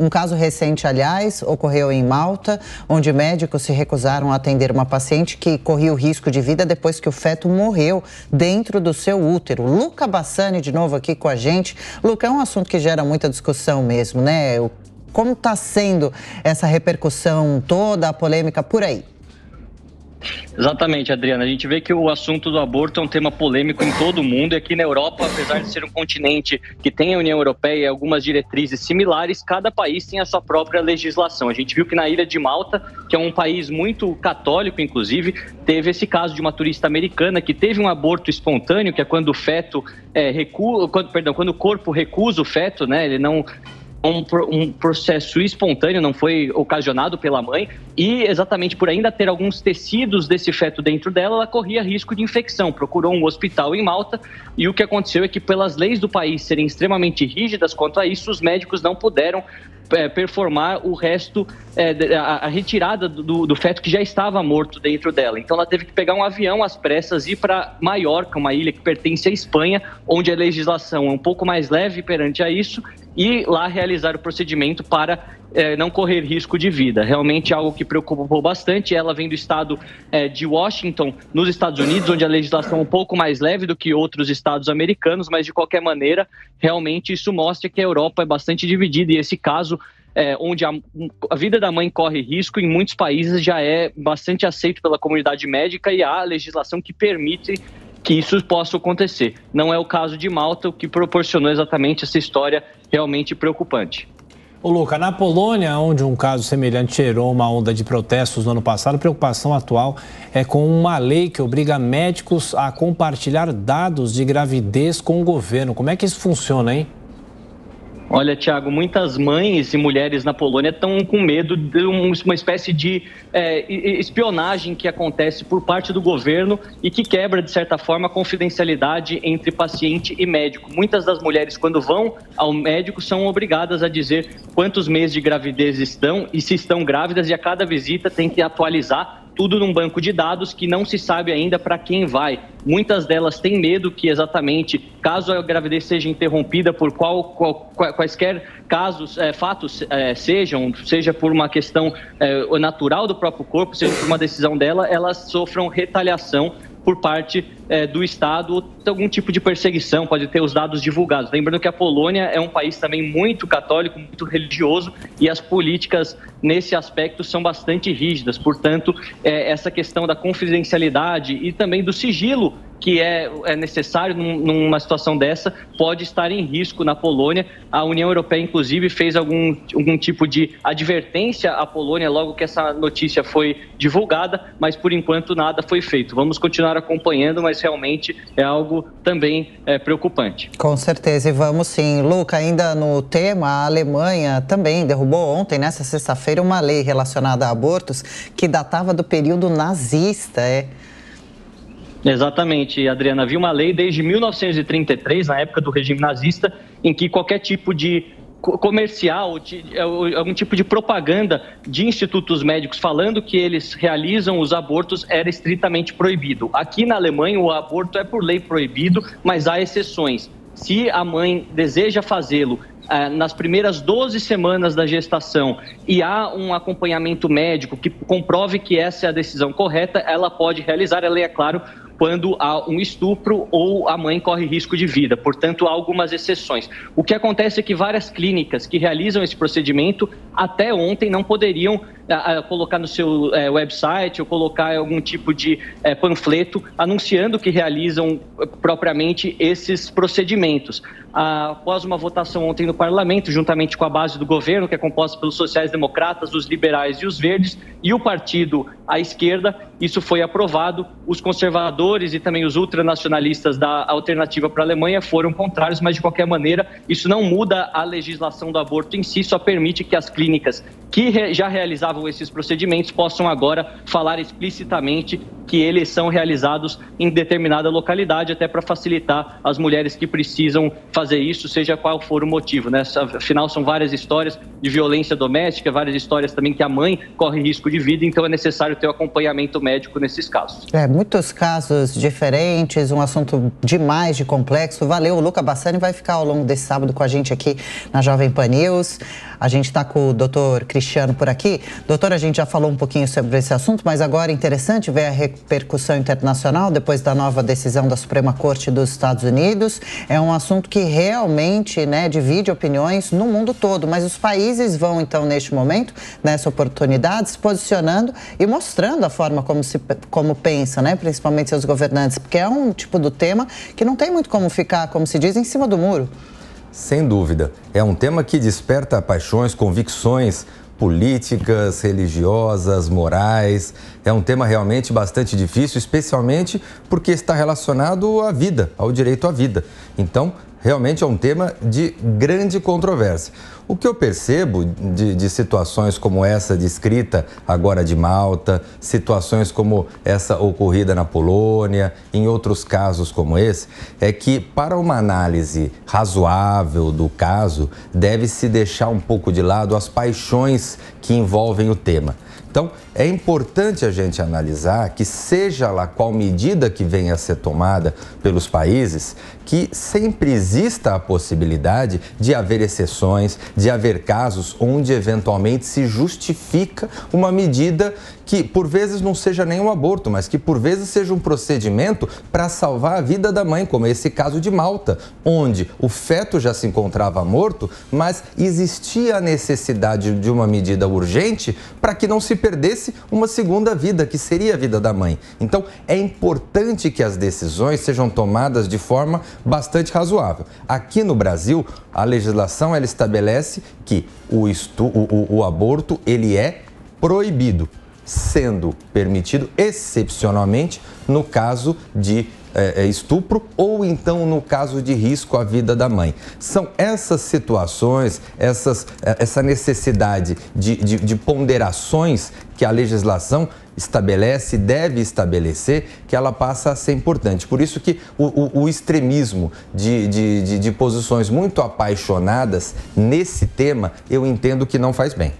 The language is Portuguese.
Um caso recente, aliás, ocorreu em Malta, onde médicos se recusaram a atender uma paciente que corria o risco de vida depois que o feto morreu dentro do seu útero. Luca Bassani, de novo aqui com a gente. Luca, é um assunto que gera muita discussão mesmo, né? Como está sendo essa repercussão toda, a polêmica por aí? Exatamente, Adriana. A gente vê que o assunto do aborto é um tema polêmico em todo o mundo. E aqui na Europa, apesar de ser um continente que tem a União Europeia e algumas diretrizes similares, cada país tem a sua própria legislação. A gente viu que na ilha de Malta, que é um país muito católico, inclusive, teve esse caso de uma turista americana que teve um aborto espontâneo, que é quando o feto quando o corpo recusa o feto, né? Ele não... Um processo espontâneo, não foi ocasionado pela mãe, e exatamente por ainda ter alguns tecidos desse feto dentro dela, ela corria risco de infecção. Procurou um hospital em Malta e o que aconteceu é que, pelas leis do país serem extremamente rígidas quanto a isso, os médicos não puderam performar o resto, a retirada do feto que já estava morto dentro dela. Então ela teve que pegar um avião às pressas e ir para Maiorca, uma ilha que pertence à Espanha, onde a legislação é um pouco mais leve perante a isso, e lá realizar o procedimento para não correr risco de vida. Realmente algo que preocupou bastante. Ela vem do estado de Washington, nos Estados Unidos, onde a legislação é um pouco mais leve do que outros estados americanos, mas de qualquer maneira, realmente isso mostra que a Europa é bastante dividida e esse caso, onde a vida da mãe corre risco, em muitos países já é bastante aceito pela comunidade médica e há legislação que permite que isso possa acontecer. Não é o caso de Malta, o que proporcionou exatamente essa história realmente preocupante. Ô, Luca, na Polônia, onde um caso semelhante gerou uma onda de protestos no ano passado, a preocupação atual é com uma lei que obriga médicos a compartilhar dados de gravidez com o governo. Como é que isso funciona, hein? Olha, Thiago, muitas mães e mulheres na Polônia estão com medo de uma espécie de espionagem que acontece por parte do governo e que quebra, de certa forma, a confidencialidade entre paciente e médico. Muitas das mulheres, quando vão ao médico, são obrigadas a dizer quantos meses de gravidez estão e se estão grávidas, e a cada visita tem que atualizar tudo num banco de dados que não se sabe ainda para quem vai. Muitas delas têm medo que exatamente, caso a gravidez seja interrompida por quaisquer casos, fatos seja por uma questão natural do próprio corpo, seja por uma decisão dela, elas sofram retaliação por parte do Estado, ou algum tipo de perseguição, pode ter os dados divulgados. Lembrando que a Polônia é um país também muito católico, muito religioso, e as políticas nesse aspecto são bastante rígidas. Portanto, essa questão da confidencialidade e também do sigilo que é necessário numa situação dessa, pode estar em risco na Polônia. A União Europeia, inclusive, fez algum tipo de advertência à Polônia logo que essa notícia foi divulgada, mas por enquanto nada foi feito. Vamos continuar acompanhando, mas realmente é algo também preocupante. Com certeza, e vamos sim. Luca, ainda no tema, a Alemanha também derrubou ontem, nessa sexta-feira, uma lei relacionada a abortos que datava do período nazista, Exatamente, Adriana. Havia uma lei desde 1933, na época do regime nazista, em que qualquer tipo de comercial, algum tipo de propaganda de institutos médicos falando que eles realizam os abortos era estritamente proibido. Aqui na Alemanha, o aborto é por lei proibido, mas há exceções. Se a mãe deseja fazê-lo nas primeiras 12 semanas da gestação e há um acompanhamento médico que comprove que essa é a decisão correta, ela pode realizar. A lei, é claro, quando há um estupro ou a mãe corre risco de vida. Portanto, há algumas exceções. O que acontece é que várias clínicas que realizam esse procedimento até ontem não poderiam colocar no seu website ou colocar algum tipo de panfleto anunciando que realizam propriamente esses procedimentos. Após uma votação ontem no Parlamento, juntamente com a base do governo, que é composta pelos sociais-democratas, os liberais e os verdes, e o partido à esquerda, isso foi aprovado. Os conservadores e também os ultranacionalistas da Alternativa para a Alemanha foram contrários, mas de qualquer maneira isso não muda a legislação do aborto em si, só permite que as clínicas que já realizavam esses procedimentos possam agora falar explicitamente que eles são realizados em determinada localidade, até para facilitar as mulheres que precisam fazer isso, seja qual for o motivo, né? Afinal, são várias histórias de violência doméstica, várias histórias também que a mãe corre risco de vida, então é necessário ter o acompanhamento médico nesses casos. Muitos casos diferentes, um assunto demais de complexo. Valeu, o Luca Bassani vai ficar ao longo desse sábado com a gente aqui na Jovem Pan News. A gente está com o doutor Cristiano por aqui. Doutor, a gente já falou um pouquinho sobre esse assunto, mas agora é interessante ver a repercussão internacional depois da nova decisão da Suprema Corte dos Estados Unidos. É um assunto que realmente, né, divide opiniões no mundo todo, mas os países vão, então, neste momento, nessa oportunidade, se posicionando e mostrando a forma como pensa, né, principalmente seus governantes, porque é um tipo do tema que não tem muito como ficar, como se diz, em cima do muro. Sem dúvida. É um tema que desperta paixões, convicções políticas, religiosas, morais. É um tema realmente bastante difícil, especialmente porque está relacionado à vida, ao direito à vida. Então, realmente é um tema de grande controvérsia. O que eu percebo de situações como essa descrita agora de Malta, situações como essa ocorrida na Polônia, em outros casos como esse, é que para uma análise razoável do caso, deve-se deixar um pouco de lado as paixões que envolvem o tema. Então, é importante a gente analisar que, seja lá qual medida que venha a ser tomada pelos países, que sempre exista a possibilidade de haver exceções, de haver casos onde eventualmente se justifica uma medida que por vezes não seja nem um aborto, mas que por vezes seja um procedimento para salvar a vida da mãe, como esse caso de Malta, onde o feto já se encontrava morto, mas existia a necessidade de uma medida urgente para que não se perdesse uma segunda vida, que seria a vida da mãe. Então, é importante que as decisões sejam tomadas de forma bastante razoável. Aqui no Brasil, a legislação ela estabelece que o aborto ele é proibido, sendo permitido excepcionalmente no caso de estupro ou então no caso de risco à vida da mãe. São essas situações, essa necessidade de ponderações que a legislação estabelece, deve estabelecer, que ela passa a ser importante. Por isso que o extremismo de posições muito apaixonadas nesse tema, eu entendo que não faz bem.